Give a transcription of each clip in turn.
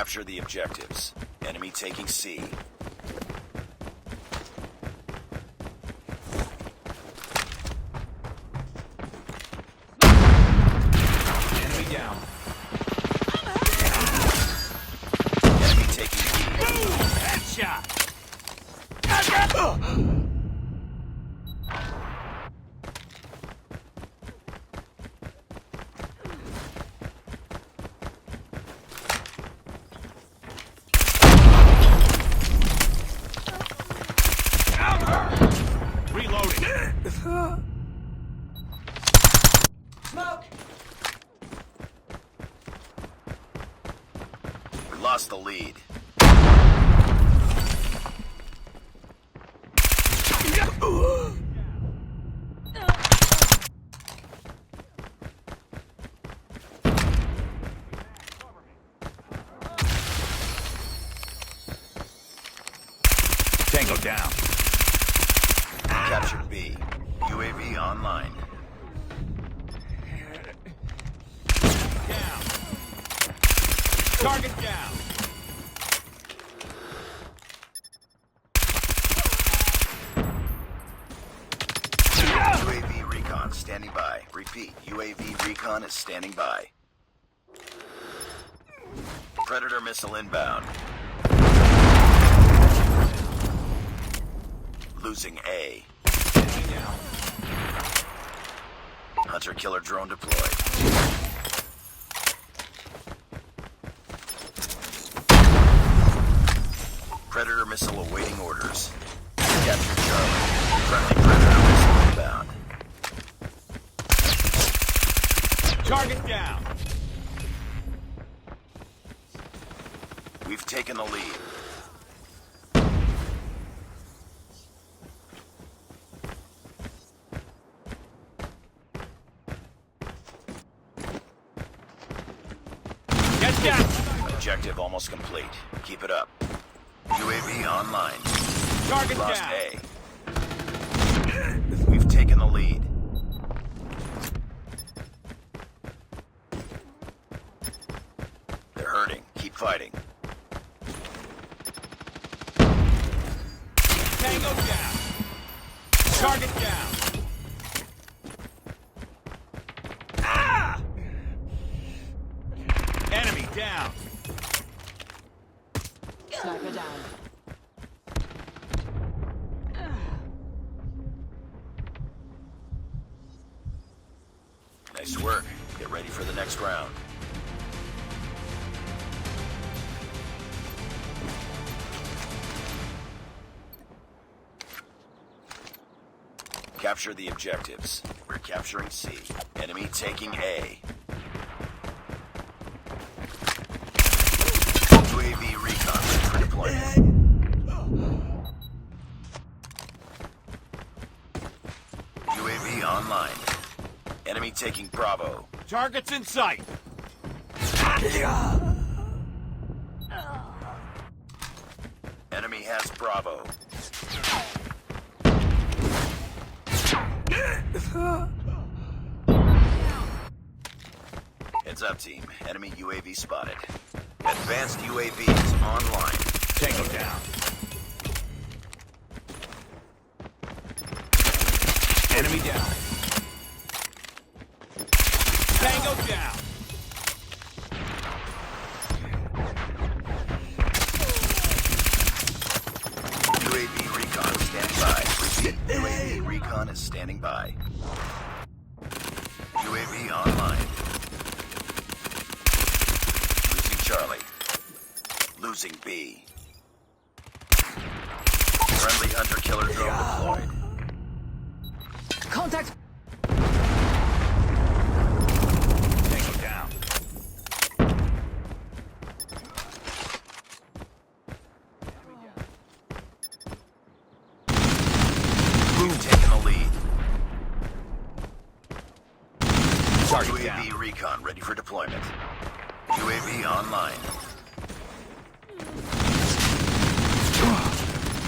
Capture the objectives. Enemy taking C. Enemy down. Enemy taking B. Headshot. Reloading. Smoke! We lost the lead. Tango down. Captured B. UAV online. Down. Target down. UAV recon standing by. Repeat, UAV recon is standing by. Predator missile inbound. Losing A. Enemy down. Hunter killer drone deployed. Predator missile awaiting orders. Capture Charlie. Friendly Predator missile inbound. Target down. We've taken the lead. Get down. Objective almost complete. Keep it up. UAV online. Target Lost down. A. We've taken the lead. They're hurting. Keep fighting. Tango down. Target down. Ah! Enemy down. Sniper down. Nice work. Get ready for the next round. Capture the objectives. We're capturing C. Enemy taking A. UAV recon ready for deployment. UAV online. Enemy taking Bravo. Targets in sight. Enemy has Bravo. Heads up, team. Enemy UAV spotted. Advanced UAV is online. Tango down. Enemy down. Tango down. UAV recon standing by. Repeat, UAV recon is standing by. UAV online. Losing Charlie. Losing B. Friendly hunter killer drone deployed. Contact! Tango down. We've taken the lead. Target UAV down. recon ready for deployment. UAV online.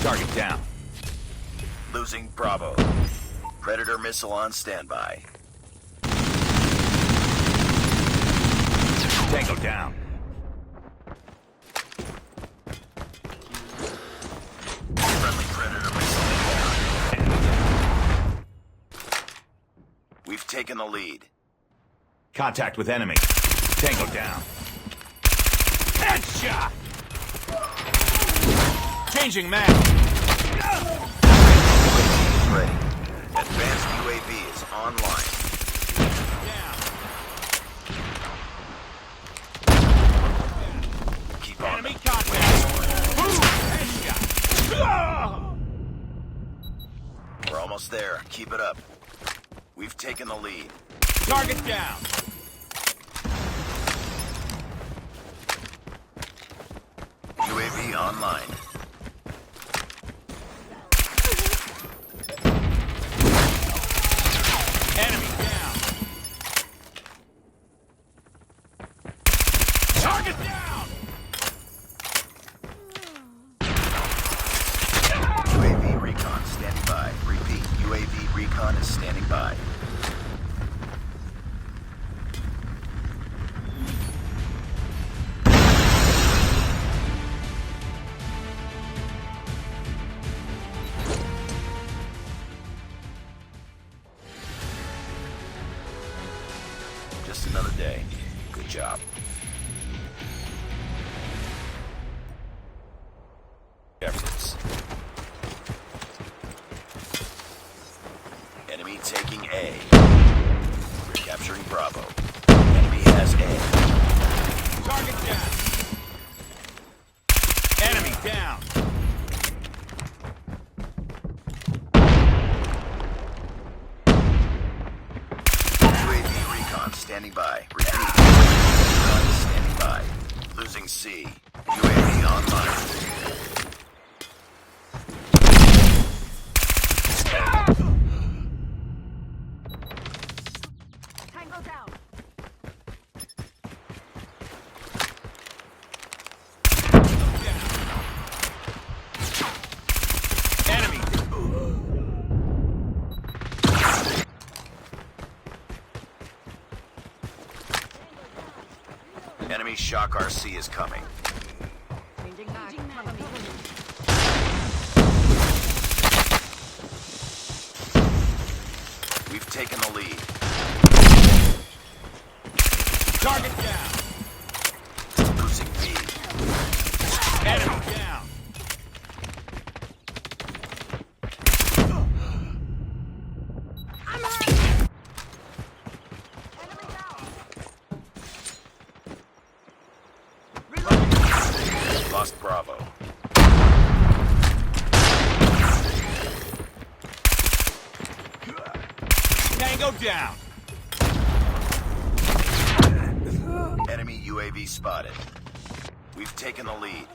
Target down. Losing Bravo. Predator missile on standby. Tango down. taken the lead. Contact with enemy. Tango down. Headshot! Changing map. UAV is ready. Advanced UAV is online. Down. Keep on. Enemy contact. Boom! Headshot! We're almost there. Keep it up. We've taken the lead. Target down. UAV online. Enemy down. Target down. UAV recon standing by. Repeat. UAV recon is standing by. Just another day. Good job. Efforts. Enemy taking A. We're capturing Bravo. Enemy has A. Target down. Enemy down. UAV recon standing by. Repeat. Recon is standing by. Losing C. UAV online. Tango down. Enemy. Enemy shock RC is coming. Changing back. Cover me. We've taken the lead. Target down. Losing B. Enemy down. Lost Bravo. Tango down. Enemy UAV spotted. We've taken the lead.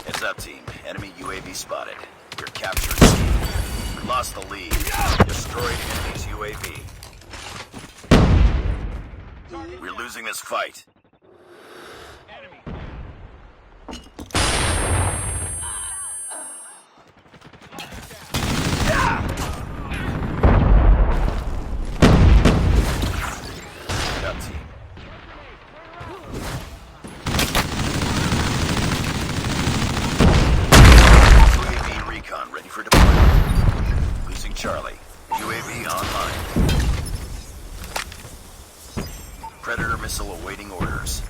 Heads up, team. Enemy UAV spotted. We're captured. We lost the lead. Destroyed enemy's UAV. We're losing this fight. Enemy. Head up, team. UAV recon ready for deployment. Losing Charlie. UAV online. Predator missile awaiting orders.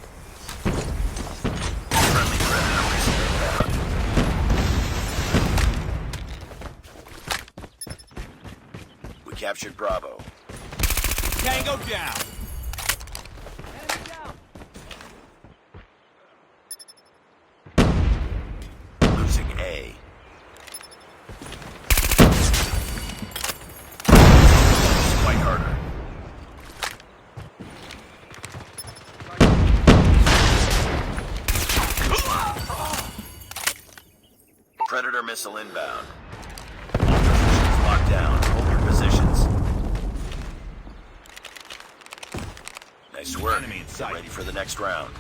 Friendly Predator missile inbound. We captured Bravo. Tango down. Losing A. Fight harder. Predator missile inbound. Nice work. Enemy in Get sight. ready for the next round.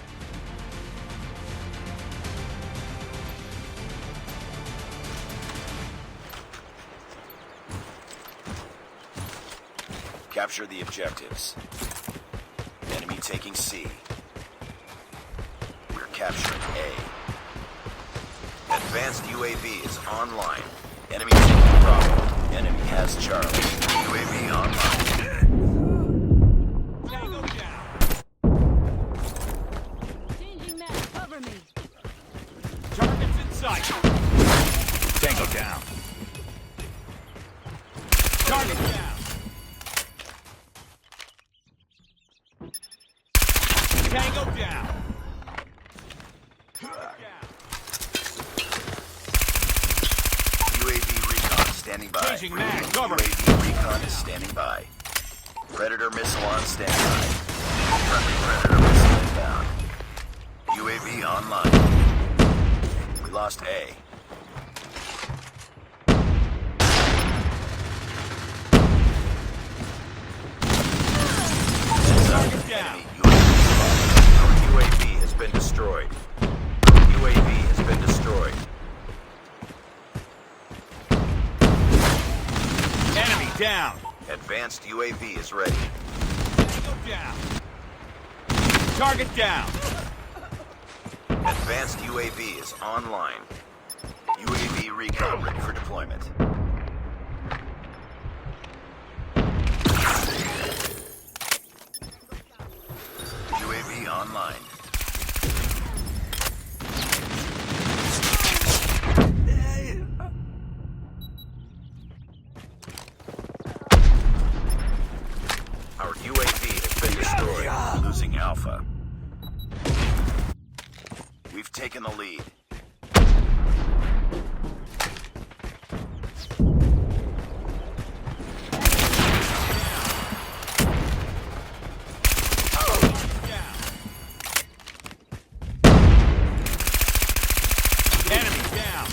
Capture the objectives. Enemy taking C. We're capturing A. Advanced UAV is online. Enemy taking Bravo. Enemy has Charlie. UAV online. Tango down. Changing map. Cover me. Targets in sight. Tango down. Target down. Tango down. UAV recon standing by. Changing mag, cover. UAV recon is standing by. Predator missile on standby. Friendly Predator missile inbound. UAV online. We lost A. Target down. Enemy UAV spotted. Our UAV has been destroyed. Our UAV has been destroyed. Enemy down. Advanced UAV is ready. Tango down. Target down. Advanced UAV is online. UAV recon ready for deployment. UAV online. Our UAV has been destroyed, losing Alpha. We've taken the lead. Enemy down.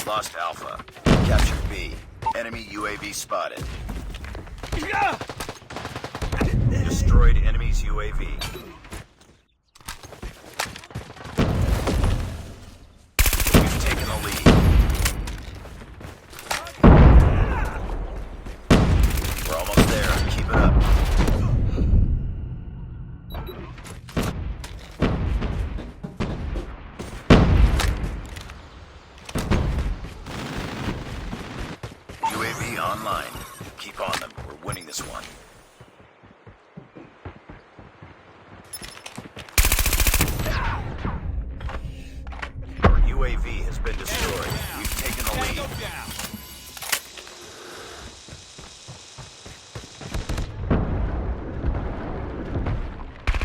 Lost Alpha. Captured B. Enemy UAV spotted. Destroyed enemy's UAV. We've taken the lead. We're almost there. Keep it up. UAV online. Keep on them. We're winning this one. Our UAV has been destroyed. We've taken the Tango lead. down.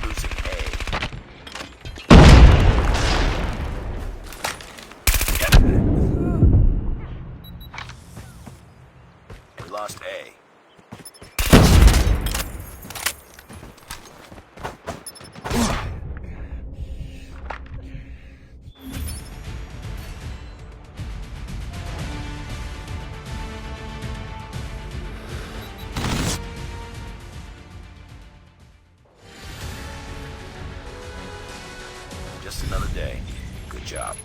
Losing A. We lost A. Just another day. Good job.